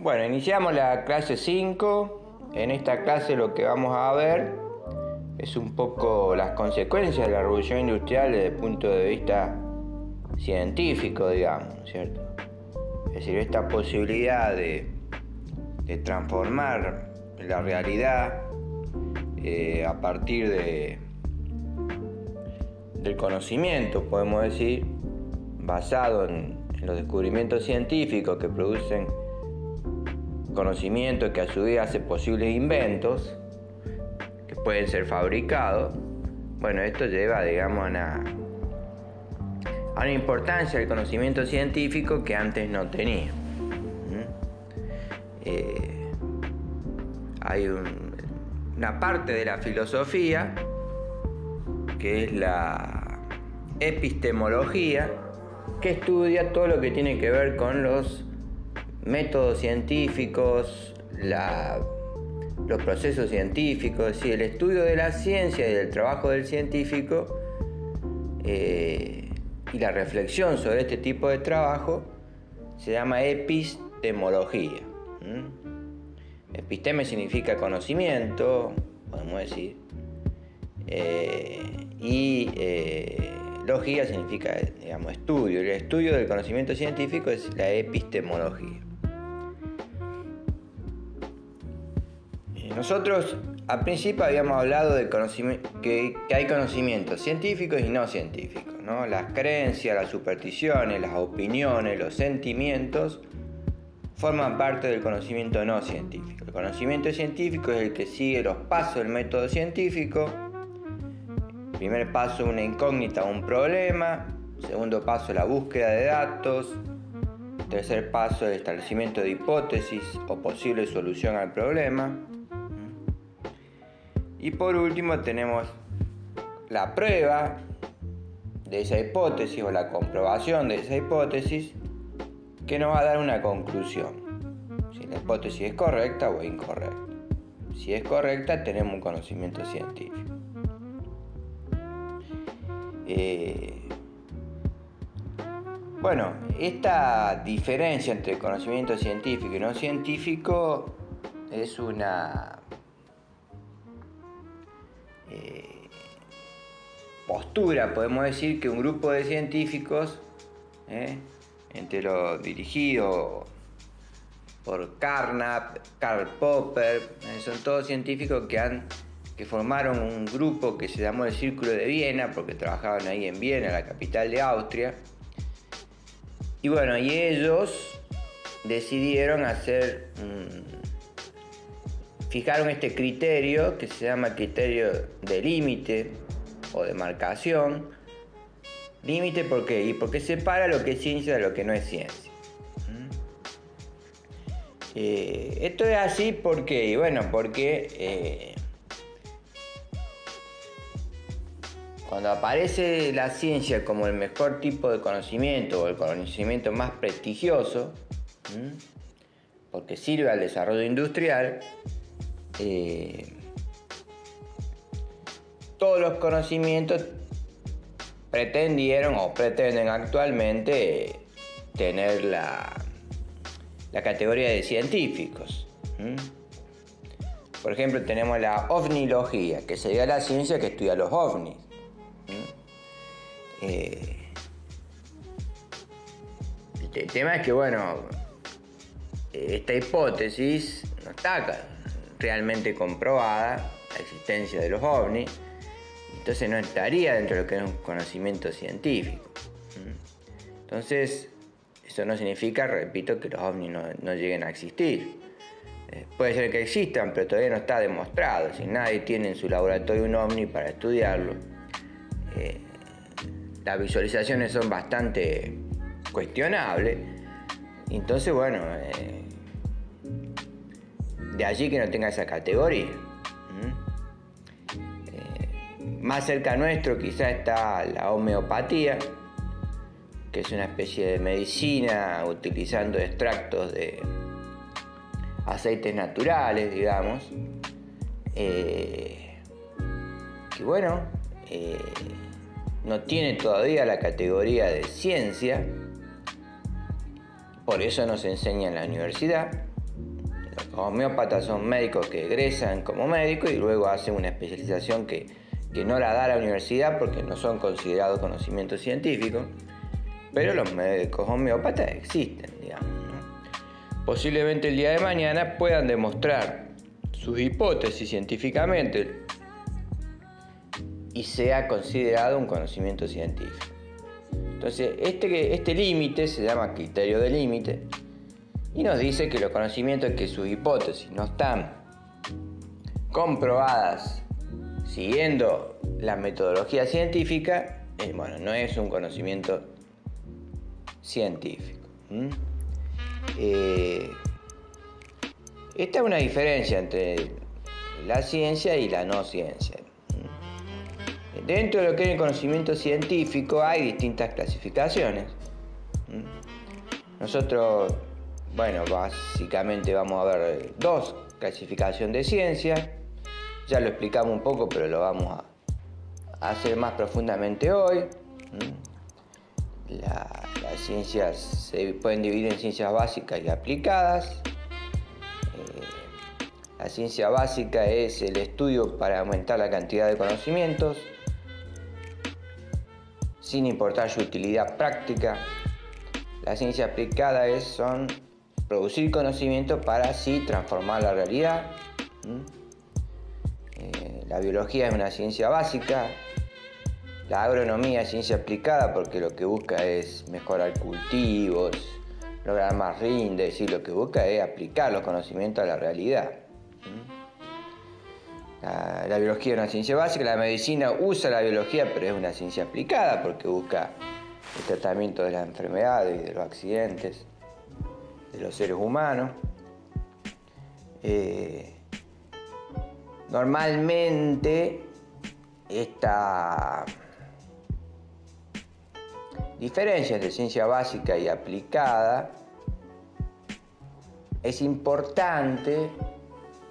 Bueno, iniciamos la clase 5. En esta clase lo que vamos a ver es un poco las consecuencias de la revolución industrial desde el punto de vista científico, digamos, ¿cierto? Es decir, esta posibilidad de transformar la realidad a partir del conocimiento, podemos decir, basado en los descubrimientos científicos que producen conocimiento que a su vez hace posibles inventos que pueden ser fabricados. Bueno, esto lleva, digamos, a una importancia del conocimiento científico que antes no tenía. Hay una parte de la filosofía que es la epistemología, que estudia todo lo que tiene que ver con los métodos científicos, los procesos científicos, es decir, el estudio de la ciencia y del trabajo del científico y la reflexión sobre este tipo de trabajo se llama epistemología. Episteme significa conocimiento, podemos decir, y logía significa, digamos, estudio. El estudio del conocimiento científico es la epistemología. Nosotros al principio habíamos hablado de que hay conocimientos científicos y no científicos, ¿no? Las creencias, las supersticiones, las opiniones, los sentimientos forman parte del conocimiento no científico. El conocimiento científico es el que sigue los pasos del método científico. Primer paso, una incógnita o un problema. Segundo paso, la búsqueda de datos. Tercer paso, el establecimiento de hipótesis o posible solución al problema. Y por último tenemos la prueba de esa hipótesis o la comprobación de esa hipótesis que nos va a dar una conclusión. Si la hipótesis es correcta o incorrecta. Si es correcta, tenemos un conocimiento científico. Bueno, esta diferencia entre conocimiento científico y no científico es una postura, podemos decir, que un grupo de científicos, entre los dirigidos por Carnap, Karl Popper, son todos científicos que formaron un grupo que se llamó el Círculo de Viena, porque trabajaban ahí en Viena, la capital de Austria. Y bueno, y ellos decidieron fijaron este criterio que se llama criterio de límite o de marcación. Límite, ¿por qué? Y porque separa lo que es ciencia de lo que no es ciencia. Esto es así porque, cuando aparece la ciencia como el mejor tipo de conocimiento o el conocimiento más prestigioso, porque sirve al desarrollo industrial, todos los conocimientos pretendieron o pretenden actualmente tener la categoría de científicos. Por ejemplo, tenemos la ovnilogía, que sería la ciencia que estudia los ovnis. El tema es que, esta hipótesis no está realmente comprobada, la existencia de los ovnis, entonces no estaría dentro de lo que es un conocimiento científico. Entonces, eso no significa, repito, que los ovnis no lleguen a existir. Puede ser que existan, pero todavía no está demostrado. Si nadie tiene en su laboratorio un ovni para estudiarlo, las visualizaciones son bastante cuestionables. Entonces, de allí que no tenga esa categoría. Más cerca nuestro quizá está la homeopatía, que es una especie de medicina utilizando extractos de aceites naturales, digamos, que no tiene todavía la categoría de ciencia, por eso no se enseña en la universidad. Los homeópatas son médicos que egresan como médicos y luego hacen una especialización que no la da la universidad porque no son considerados conocimientos científicos, pero los médicos homeópatas existen, digamos, ¿no? Posiblemente el día de mañana puedan demostrar sus hipótesis científicamente y sea considerado un conocimiento científico. Entonces, este límite se llama criterio de límite y nos dice que los conocimientos que sus hipótesis no están comprobadas siguiendo la metodología científica, bueno, no es un conocimiento científico. Esta es una diferencia entre la ciencia y la no ciencia. Dentro de lo que es el conocimiento científico hay distintas clasificaciones. Nosotros, bueno, básicamente vamos a ver dos clasificaciones de ciencia. Ya lo explicamos un poco, pero lo vamos a hacer más profundamente hoy. Las ciencias se pueden dividir en ciencias básicas y aplicadas. La ciencia básica es el estudio para aumentar la cantidad de conocimientos, sin importar su utilidad práctica. La ciencia aplicada son producir conocimiento para así transformar la realidad. La biología es una ciencia básica. La agronomía es ciencia aplicada porque lo que busca es mejorar cultivos, lograr más rinde, es decir, lo que busca es aplicar los conocimientos a la realidad. La biología es una ciencia básica, la medicina usa la biología, pero es una ciencia aplicada porque busca el tratamiento de las enfermedades y de los accidentes de los seres humanos. Normalmente esta diferencia entre ciencia básica y aplicada es importante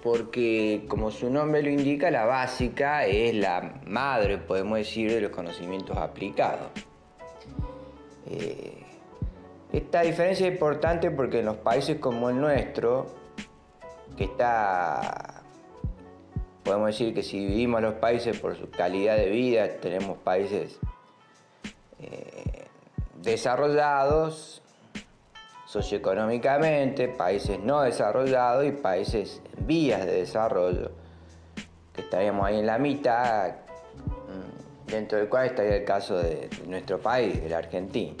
porque, como su nombre lo indica, la básica es la madre, podemos decir, de los conocimientos aplicados. Esta diferencia es importante porque en los países como el nuestro, podemos decir que si dividimos los países por su calidad de vida, tenemos países desarrollados socioeconómicamente, países no desarrollados y países en vías de desarrollo, que estaríamos ahí en la mitad, dentro del cual estaría el caso de nuestro país, de la Argentina.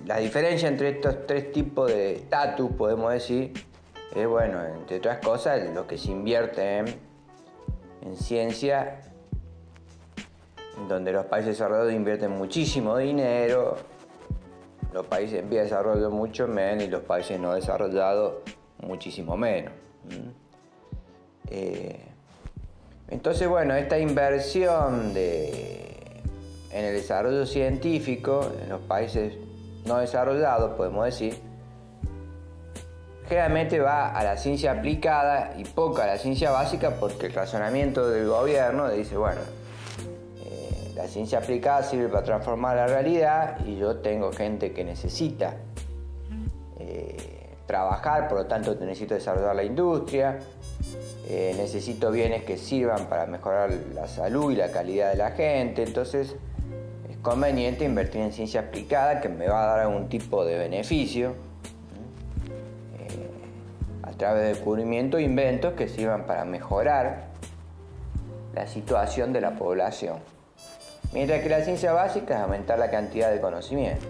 La diferencia entre estos tres tipos de estatus, podemos decir, es, bueno, entre otras cosas, lo que se invierte en ciencia, donde los países desarrollados invierten muchísimo dinero, los países en vía de desarrollo mucho menos y los países no desarrollados muchísimo menos. Entonces, bueno, esta inversión en el desarrollo científico en los países no desarrollados, podemos decir, generalmente va a la ciencia aplicada y poco a la ciencia básica porque el razonamiento del gobierno dice, bueno, la ciencia aplicada sirve para transformar la realidad y yo tengo gente que necesita trabajar, por lo tanto necesito desarrollar la industria, necesito bienes que sirvan para mejorar la salud y la calidad de la gente, entonces es conveniente invertir en ciencia aplicada que me va a dar algún tipo de beneficio a través de descubrimientos e inventos que sirvan para mejorar la situación de la población. Mientras que la ciencia básica es aumentar la cantidad de conocimiento.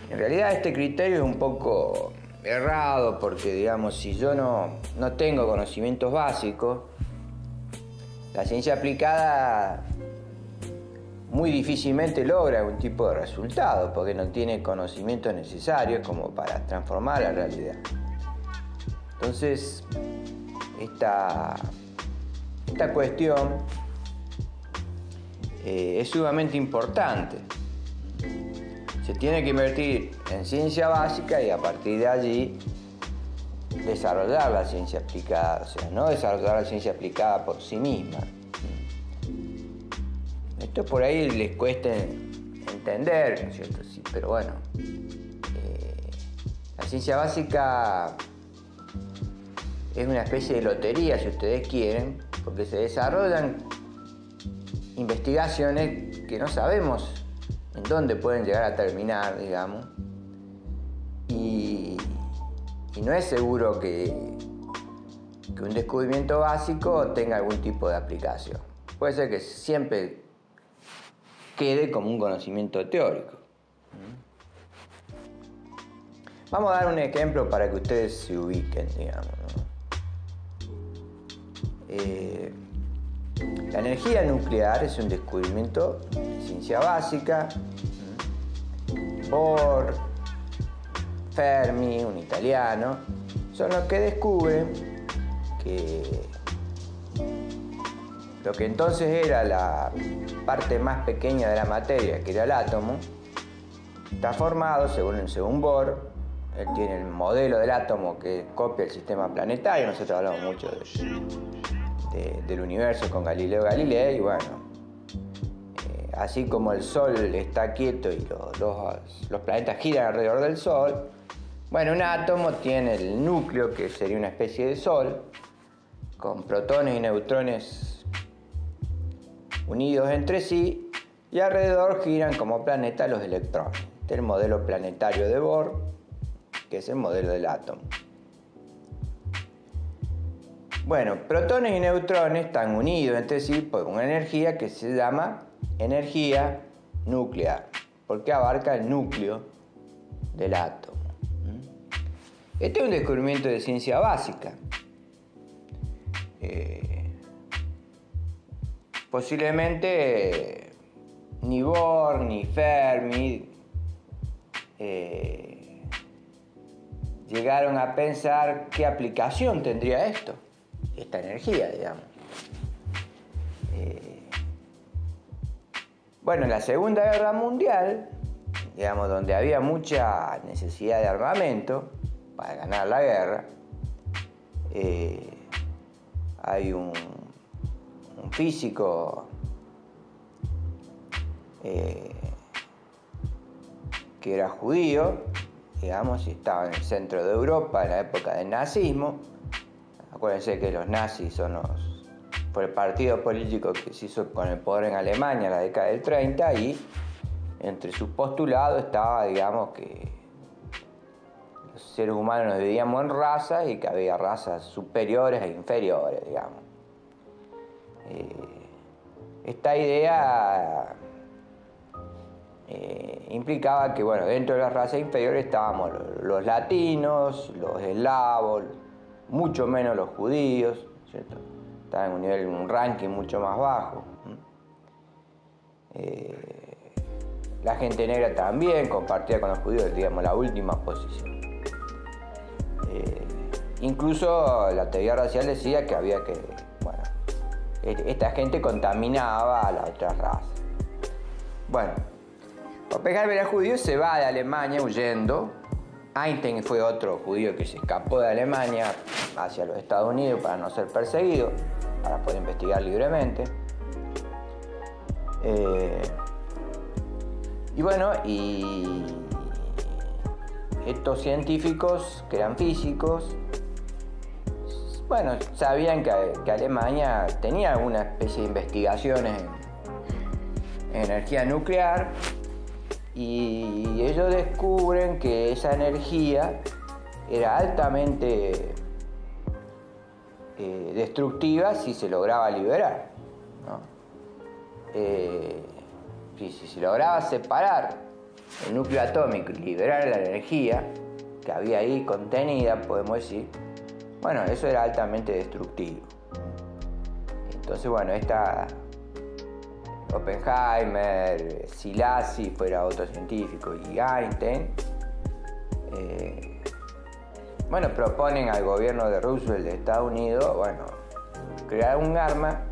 En realidad este criterio es un poco errado porque, digamos, si yo no tengo conocimientos básicos, la ciencia aplicada muy difícilmente logra algún tipo de resultado porque no tiene conocimientos necesarios como para transformar la realidad. Entonces, esta cuestión es sumamente importante. Se tiene que invertir en ciencia básica y a partir de allí desarrollar la ciencia aplicada, o sea, no desarrollar la ciencia aplicada por sí misma. Esto por ahí les cuesta entender, ¿no es cierto? Sí, pero bueno, la ciencia básica es una especie de lotería, si ustedes quieren, porque se desarrollan investigaciones que no sabemos en dónde pueden llegar a terminar, digamos, y no es seguro que un descubrimiento básico tenga algún tipo de aplicación. Puede ser que siempre quede como un conocimiento teórico. Vamos a dar un ejemplo para que ustedes se ubiquen, digamos, ¿no? La energía nuclear es un descubrimiento de ciencia básica. Bohr, Fermi, un italiano, son los que descubren que lo que entonces era la parte más pequeña de la materia, que era el átomo, está formado, según Bohr. Él tiene el modelo del átomo que copia el sistema planetario. Nosotros hablamos mucho del universo con Galileo Galilei. Y bueno, así como el Sol está quieto y los planetas giran alrededor del Sol, bueno, un átomo tiene el núcleo, que sería una especie de Sol, con protones y neutrones unidos entre sí, y alrededor giran como planetas los electrones. Este es el modelo planetario de Bohr, que es el modelo del átomo. Bueno, protones y neutrones están unidos entre sí por una energía que se llama energía nuclear, porque abarca el núcleo del átomo. Este es un descubrimiento de ciencia básica. Posiblemente ni Bohr ni Fermi llegaron a pensar qué aplicación tendría esta energía, digamos. Bueno, en la Segunda Guerra Mundial, digamos, donde había mucha necesidad de armamento para ganar la guerra, hay un físico que era judío, digamos, y estaba en el centro de Europa en la época del nazismo. Acuérdense que los nazis fue el partido político que se hizo con el poder en Alemania en la década del 30, y entre sus postulados estaba, digamos, que los seres humanos nos dividíamos en razas y que había razas superiores e inferiores, digamos. Esta idea implicaba que, bueno, dentro de las razas inferiores estábamos los latinos, los eslavos, mucho menos los judíos, ¿cierto? Estaban en un ranking mucho más bajo. La gente negra también compartía con los judíos, digamos, la última posición. Incluso la teoría racial decía que había que, bueno, esta gente contaminaba a la otra raza. Bueno, Oppenheimer era judío, se va de Alemania huyendo. Einstein fue otro judío que se escapó de Alemania hacia los Estados Unidos para no ser perseguido, para poder investigar libremente. Y bueno, y estos científicos que eran físicos, bueno, sabían que Alemania tenía alguna especie de investigaciones en energía nuclear, y ellos descubren que esa energía era altamente destructiva si se lograba liberar, ¿no? Si se lograba separar el núcleo atómico y liberar la energía que había ahí contenida, podemos decir, bueno, eso era altamente destructivo. Entonces, bueno, Oppenheimer, Szilassi fuera otro científico, y Einstein, bueno, proponen al gobierno de Roosevelt de Estados Unidos, bueno, crear un arma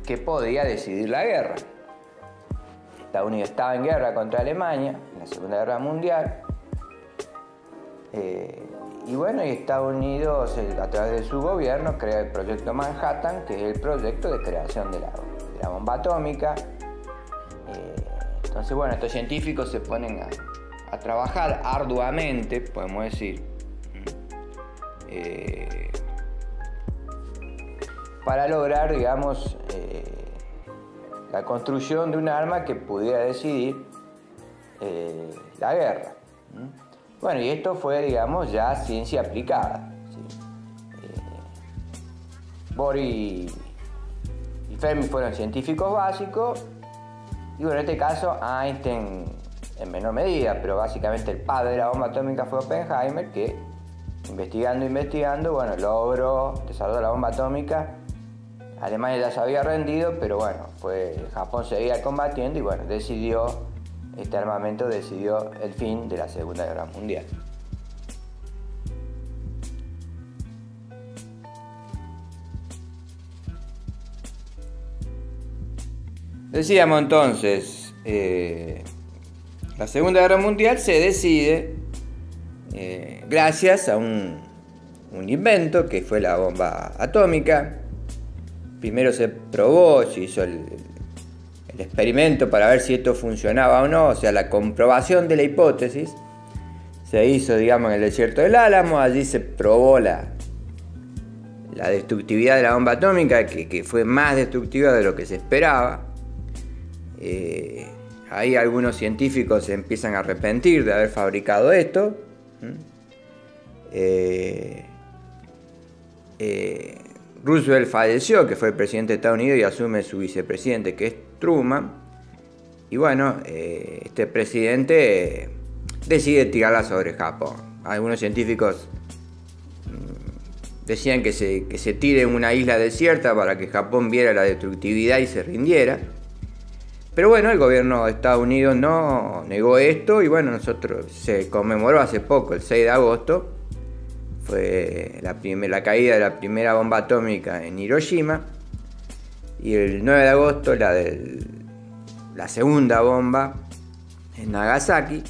que podía decidir la guerra. Estados Unidos estaba en guerra contra Alemania en la Segunda Guerra Mundial, y bueno, y Estados Unidos, a través de su gobierno, crea el proyecto Manhattan, que es el proyecto de creación de la bomba atómica. Entonces, bueno, estos científicos se ponen a trabajar arduamente, podemos decir, para lograr, digamos, la construcción de un arma que pudiera decidir la guerra. Bueno, y esto fue, digamos, ya ciencia aplicada, ¿sí? Bohr y Fermi fueron científicos básicos, y bueno, en este caso Einstein en menor medida, pero básicamente el padre de la bomba atómica fue Oppenheimer, que investigando, bueno, logró desarrollar la bomba atómica. Alemania ya se había rendido, pero bueno, Japón seguía combatiendo y bueno, este armamento decidió el fin de la Segunda Guerra Mundial. Decíamos entonces, la Segunda Guerra Mundial se decide gracias a un invento que fue la bomba atómica. Primero se probó, se hizo el experimento para ver si esto funcionaba o no, o sea, la comprobación de la hipótesis se hizo, digamos, en el desierto del Álamo. Allí se probó la destructividad de la bomba atómica, que fue más destructiva de lo que se esperaba. Ahí algunos científicos se empiezan a arrepentir de haber fabricado esto. Roosevelt falleció, que fue el presidente de Estados Unidos, y asume su vicepresidente, que es Truman. Y bueno, este presidente decide tirarla sobre Japón. Algunos científicos decían que se tire en una isla desierta para que Japón viera la destructividad y se rindiera. Pero bueno, el gobierno de Estados Unidos no negó esto, y bueno, se conmemoró hace poco, el 6 de agosto, fue la caída de la primera bomba atómica en Hiroshima, y el 9 de agosto la segunda bomba en Nagasaki.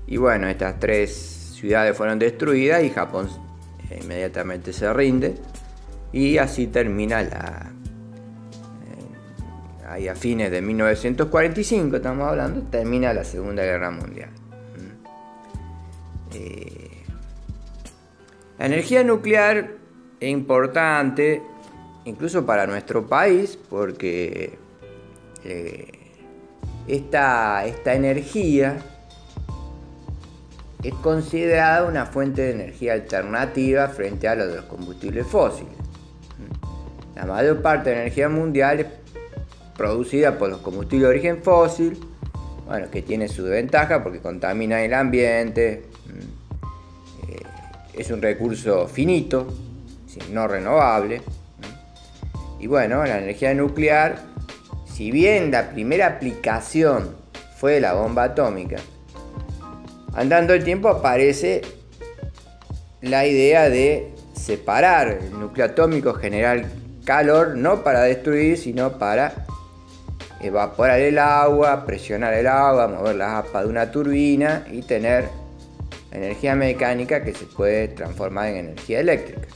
Y bueno, estas tres ciudades fueron destruidas y Japón inmediatamente se rinde, y así termina ahí a fines de 1945 estamos hablando, termina la Segunda Guerra Mundial. La energía nuclear es importante incluso para nuestro país, porque esta energía es considerada una fuente de energía alternativa frente a los combustibles fósiles. La mayor parte de la energía mundial es producida por los combustibles de origen fósil, bueno, que tiene su desventaja porque contamina el ambiente, es un recurso finito, no renovable. Y bueno, la energía nuclear, si bien la primera aplicación fue la bomba atómica, andando el tiempo aparece la idea de separar el núcleo atómico, generar calor, no para destruir, sino para evaporar el agua, presionar el agua, mover la aspa de una turbina y tener energía mecánica que se puede transformar en energía eléctrica.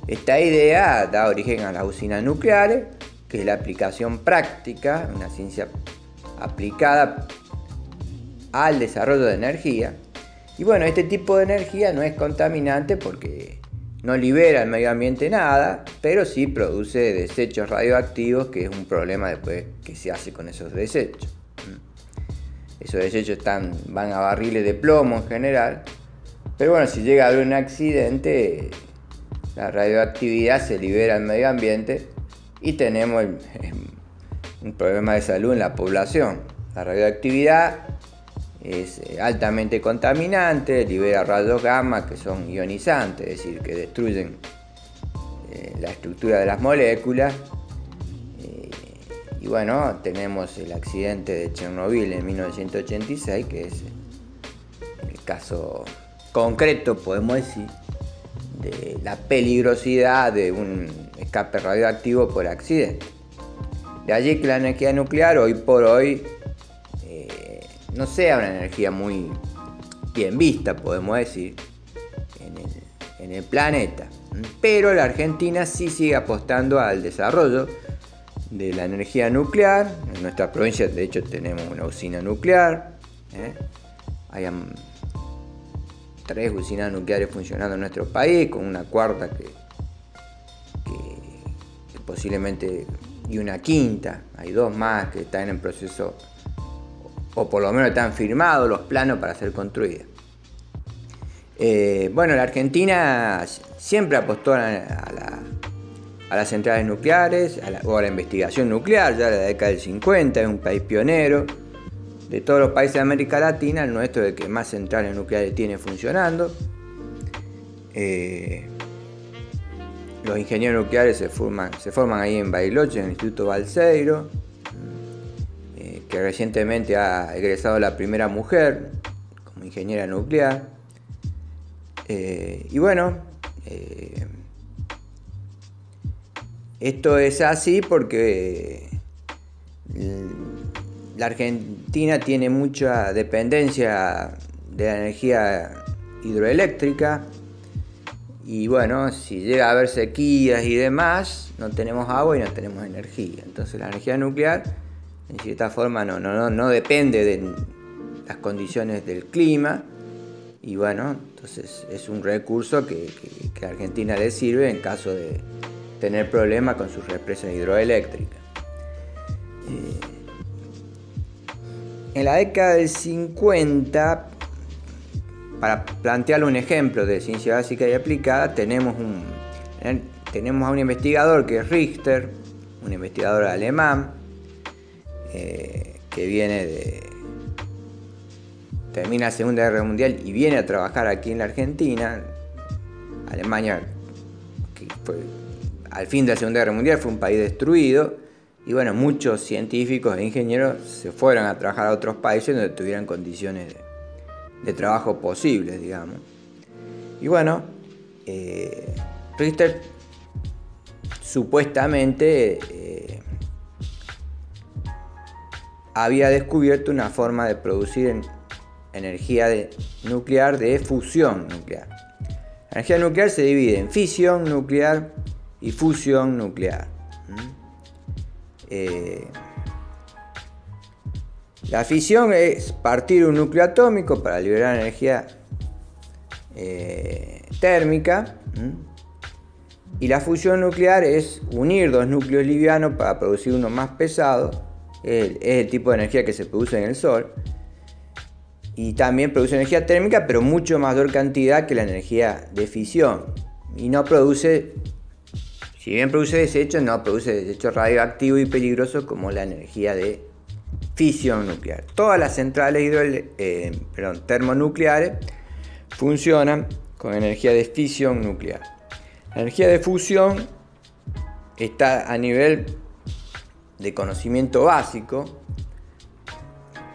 Esta idea da origen a las usinas nucleares, que es la aplicación práctica, una ciencia aplicada al desarrollo de energía. Y bueno, este tipo de energía no es contaminante porque no libera al medio ambiente nada, pero sí produce desechos radioactivos, que es un problema después que se hace con esos desechos. Esos desechos van a barriles de plomo en general, pero bueno, si llega a haber un accidente, la radioactividad se libera al medio ambiente y tenemos un problema de salud en la población. La radioactividad es altamente contaminante, libera rayos gamma que son ionizantes, es decir, que destruyen la estructura de las moléculas. Y bueno, tenemos el accidente de Chernobyl en 1986, que es el caso concreto, podemos decir, de la peligrosidad de un escape radioactivo por accidente. De allí que la energía nuclear hoy por hoy no sea una energía muy bien vista, podemos decir, en el planeta. Pero la Argentina sí sigue apostando al desarrollo de la energía nuclear. En nuestra provincia, de hecho, tenemos una usina nuclear. Hay 3 usinas nucleares funcionando en nuestro país, con una cuarta que posiblemente, y una quinta. Hay 2 más que están en proceso, o por lo menos están firmados los planos para ser construidas. Bueno, la Argentina siempre apostó a las centrales nucleares, o a la investigación nuclear, ya en la década del 50, es un país pionero. De todos los países de América Latina, el nuestro es el que más centrales nucleares tiene funcionando. Los ingenieros nucleares se forman ahí en Bariloche, en el Instituto Balseiro, que recientemente ha egresado la primera mujer como ingeniera nuclear. Y bueno, esto es así porque la Argentina tiene mucha dependencia de la energía hidroeléctrica. Y bueno, si llega a haber sequías y demás, no tenemos agua y no tenemos energía. Entonces la energía nuclear, en cierta forma, no depende de las condiciones del clima. Y bueno, entonces es un recurso que a Argentina le sirve en caso de tener problemas con sus represas hidroeléctricas. En la década del 50, para plantearle un ejemplo de ciencia básica y aplicada, tenemos a un investigador que es Richter, un investigador alemán, que termina la Segunda Guerra Mundial y viene a trabajar aquí en la Argentina. Alemania, que al fin de la Segunda Guerra Mundial, fue un país destruido, y bueno, muchos científicos e ingenieros se fueron a trabajar a otros países donde tuvieran condiciones de trabajo posibles, digamos. Y bueno, Richter supuestamente había descubierto una forma de producir energía nuclear de fusión nuclear. La energía nuclear se divide en fisión nuclear y fusión nuclear. La fisión es partir un núcleo atómico para liberar energía térmica, y la fusión nuclear es unir 2 núcleos livianos para producir uno más pesado. Es el tipo de energía que se produce en el Sol, y también produce energía térmica, pero mucho mayor cantidad que la energía de fisión, y no produce, si bien produce desechos, no produce desechos radioactivos y peligrosos como la energía de fisión nuclear. Todas las centrales termonucleares funcionan con energía de fisión nuclear. La energía de fusión está a nivel de conocimiento básico,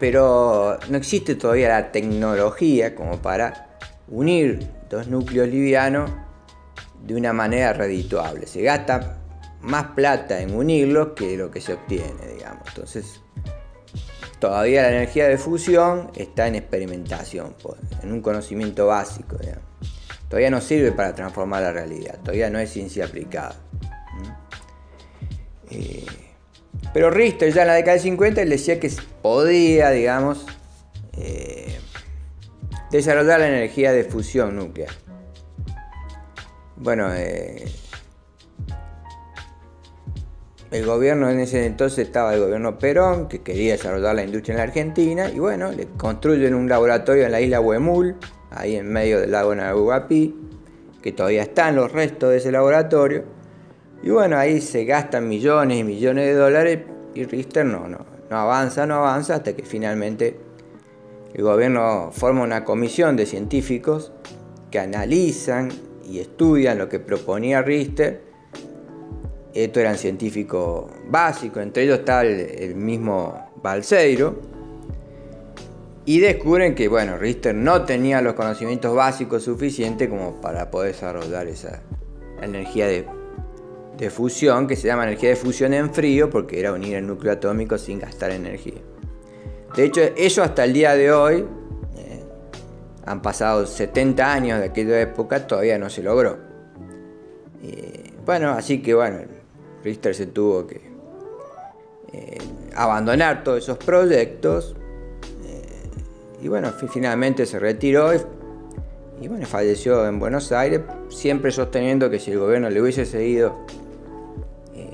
pero no existe todavía la tecnología como para unir 2 núcleos livianos de una manera redituable. Se gasta más plata en unirlos que lo que se obtiene, digamos. Entonces, todavía la energía de fusión está en experimentación, en un conocimiento básico, digamos. Todavía no sirve para transformar la realidad, todavía no es ciencia aplicada. Pero Richter ya en la década del 50 él decía que podía, digamos, desarrollar la energía de fusión nuclear. Bueno, el gobierno en ese entonces estaba el gobierno Perón, que quería desarrollar la industria en la Argentina, y bueno, le construyen un laboratorio en la isla Huemul, ahí en medio del lago Nahuapi, que todavía están los restos de ese laboratorio. Y bueno, ahí se gastan millones y millones de dólares, y Richter no avanza hasta que finalmente el gobierno forma una comisión de científicos que analizan y estudian lo que proponía Richter. Estos eran científicos básicos, entre ellos está el mismo Balseiro, y descubren que bueno, Richter no tenía los conocimientos básicos suficientes como para poder desarrollar esa energía de fusión, que se llama energía de fusión en frío, porque era unir el núcleo atómico sin gastar energía. De hecho, eso hasta el día de hoy, han pasado 70 años de aquella época, todavía no se logró. Bueno, así que bueno, Richter se tuvo abandonar todos esos proyectos. Y bueno, finalmente se retiró y bueno, falleció en Buenos Aires, siempre sosteniendo que si el gobierno le hubiese seguido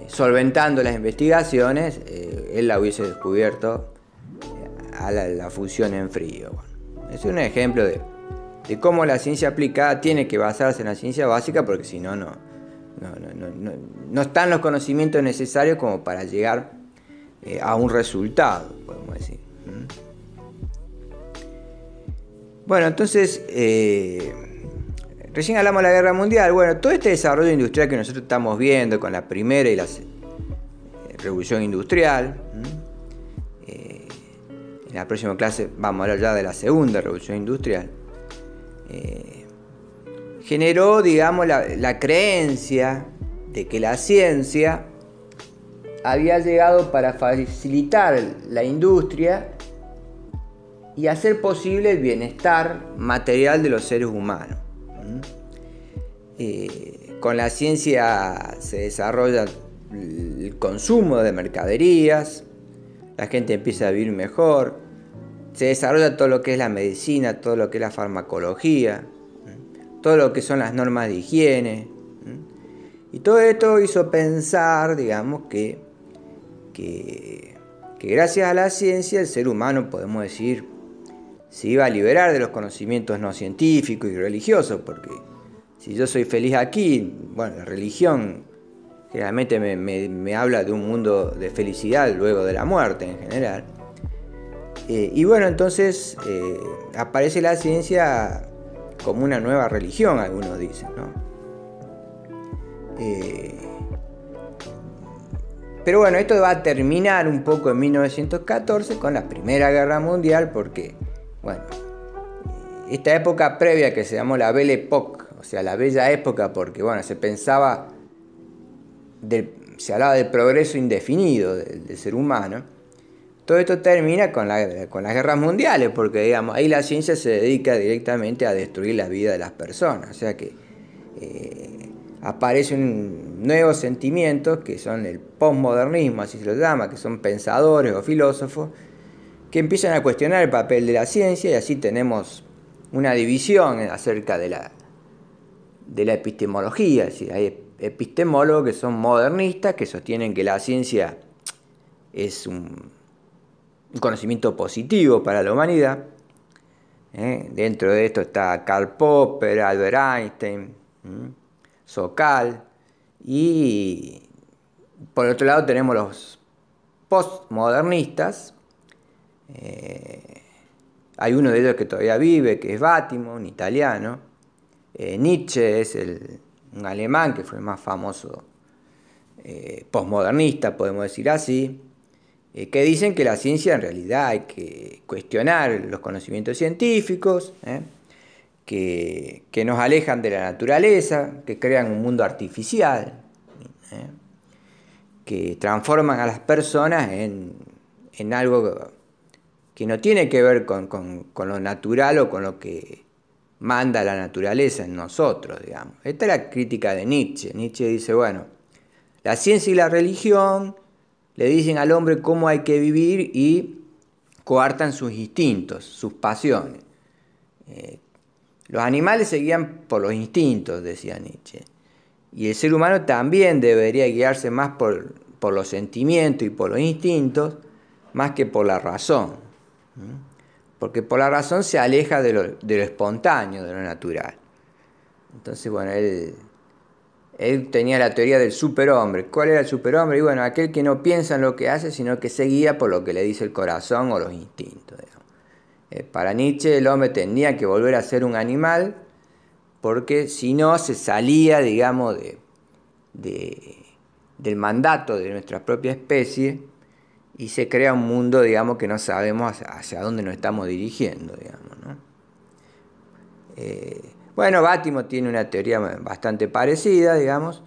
solventando las investigaciones, él la hubiese descubierto a la fusión en frío. Bueno, es un ejemplo de cómo la ciencia aplicada tiene que basarse en la ciencia básica, porque si no, no están los conocimientos necesarios como para llegar a un resultado, podemos decir. Bueno, entonces, recién hablamos de la Guerra Mundial. Bueno, todo este desarrollo industrial que nosotros estamos viendo con la primera y la revolución industrial, en la próxima clase vamos a hablar ya de la segunda revolución industrial, generó, digamos, la creencia de que la ciencia había llegado para facilitar la industria y hacer posible el bienestar material de los seres humanos. Con la ciencia se desarrolla el consumo de mercaderías, la gente empieza a vivir mejor, se desarrolla todo lo que es la medicina, todo lo que es la farmacología, todo lo que son las normas de higiene. Y todo esto hizo pensar, digamos, que gracias a la ciencia el ser humano, podemos decir, se iba a liberar de los conocimientos no científicos y religiosos, porque si yo soy feliz aquí, bueno, la religión generalmente me habla de un mundo de felicidad luego de la muerte en general. Y bueno, entonces aparece la ciencia como una nueva religión, algunos dicen, ¿no? Pero bueno, esto va a terminar un poco en 1914 con la Primera Guerra Mundial, porque, bueno, esta época previa que se llamó la Belle Époque, o sea, la bella época, porque, bueno, se hablaba del progreso indefinido del ser humano. Todo esto termina con las guerras mundiales, porque, digamos, ahí la ciencia se dedica directamente a destruir la vida de las personas. O sea que aparecen nuevos sentimientos que son el posmodernismo, así se lo llama, que son pensadores o filósofos que empiezan a cuestionar el papel de la ciencia, y así tenemos una división acerca de la epistemología. Es decir, hay epistemólogos que son modernistas, que sostienen que la ciencia es un conocimiento positivo para la humanidad. Dentro de esto está Karl Popper, Albert Einstein, Sokal, y por otro lado tenemos los postmodernistas. Hay uno de ellos que todavía vive, que es Bátimo, un italiano. Nietzsche es un alemán que fue el más famoso postmodernista, podemos decir así, que dicen que la ciencia en realidad hay que cuestionar los conocimientos científicos, que nos alejan de la naturaleza, que crean un mundo artificial, que transforman a las personas en algo que no tiene que ver con lo natural o con lo que manda la naturaleza en nosotros, digamos. Esta es la crítica de Nietzsche. Nietzsche dice, bueno, la ciencia y la religión le dicen al hombre cómo hay que vivir y coartan sus instintos, sus pasiones. Los animales se guían por los instintos, decía Nietzsche. Y el ser humano también debería guiarse más por los sentimientos y por los instintos, más que por la razón. Porque por la razón se aleja de lo espontáneo, de lo natural. Entonces, bueno, él tenía la teoría del superhombre. ¿Cuál era el superhombre? Y bueno, aquel que no piensa en lo que hace, sino que se guía por lo que le dice el corazón o los instintos. Para Nietzsche el hombre tenía que volver a ser un animal, porque si no se salía, digamos, del mandato de nuestra propia especie, y se crea un mundo, digamos, que no sabemos hacia dónde nos estamos dirigiendo, digamos, ¿no? Bueno, Bátimo tiene una teoría bastante parecida, digamos.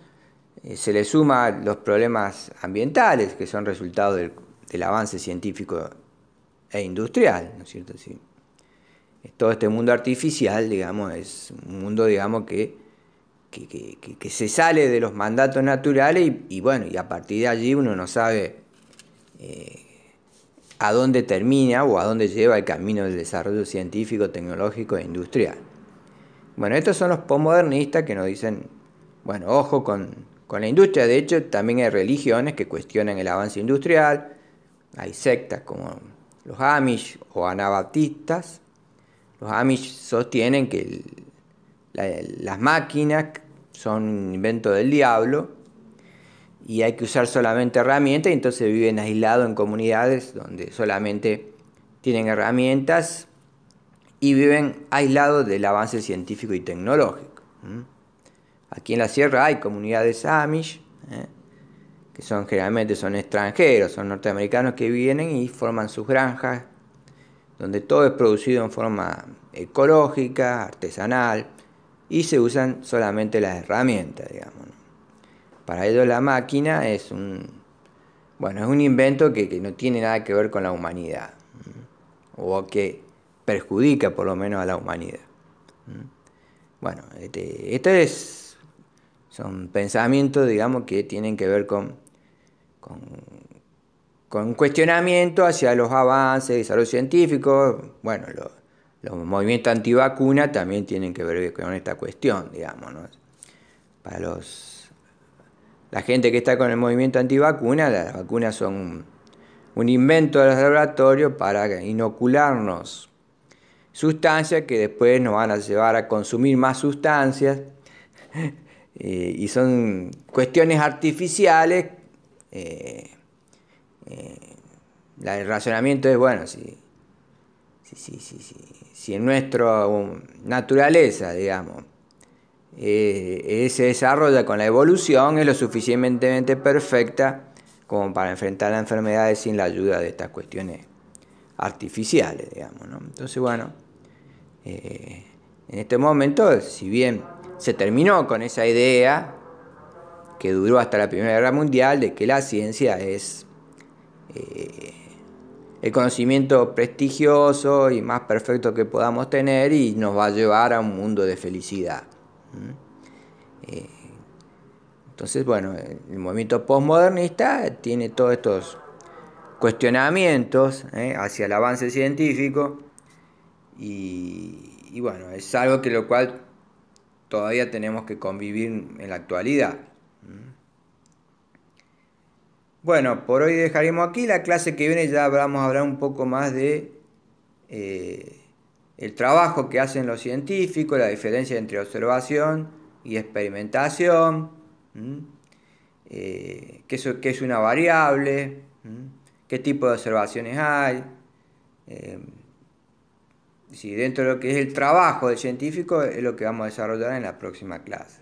Se le suma los problemas ambientales, que son resultado del avance científico e industrial, ¿no es cierto? Sí. Todo este mundo artificial, digamos, es un mundo, digamos, que se sale de los mandatos naturales y bueno, y a partir de allí uno no sabe a dónde termina o a dónde lleva el camino del desarrollo científico, tecnológico e industrial. Bueno, estos son los posmodernistas que nos dicen, bueno, ojo con la industria. De hecho, también hay religiones que cuestionan el avance industrial. Hay sectas como los Amish o anabaptistas. Los Amish sostienen que las máquinas son un invento del diablo y hay que usar solamente herramientas, y entonces viven aislados en comunidades donde solamente tienen herramientas y viven aislados del avance científico y tecnológico. Aquí en la sierra hay comunidades Amish, que generalmente son extranjeros, son norteamericanos que vienen y forman sus granjas, donde todo es producido en forma ecológica, artesanal, y se usan solamente las herramientas, digamos, ¿no? Para ellos la máquina es un invento que no tiene nada que ver con la humanidad, o que perjudica por lo menos a la humanidad. Bueno, son pensamientos, digamos, que tienen que ver con cuestionamiento hacia los avances, desarrollo científico. Bueno, los movimientos antivacunas también tienen que ver con esta cuestión, digamos, ¿no? Para la gente que está con el movimiento antivacuna, las vacunas son un invento de los laboratorios para inocularnos sustancias que después nos van a llevar a consumir más sustancias, y son cuestiones artificiales. El razonamiento es, bueno, si en nuestra naturaleza, digamos, se desarrolla con la evolución, es lo suficientemente perfecta como para enfrentar las enfermedades sin la ayuda de estas cuestiones artificiales, digamos, ¿no? Entonces, bueno, en este momento, si bien se terminó con esa idea que duró hasta la Primera Guerra Mundial de que la ciencia es el conocimiento prestigioso y más perfecto que podamos tener y nos va a llevar a un mundo de felicidad. Entonces, bueno, el movimiento postmodernista tiene todos estos cuestionamientos hacia el avance científico y bueno, es algo que lo cual todavía tenemos que convivir en la actualidad. Bueno, por hoy dejaremos aquí. La clase que viene ya vamos a hablar un poco más de el trabajo que hacen los científicos, la diferencia entre observación y experimentación, qué es una variable, qué tipo de observaciones hay. Si dentro de lo que es el trabajo del científico es lo que vamos a desarrollar en la próxima clase.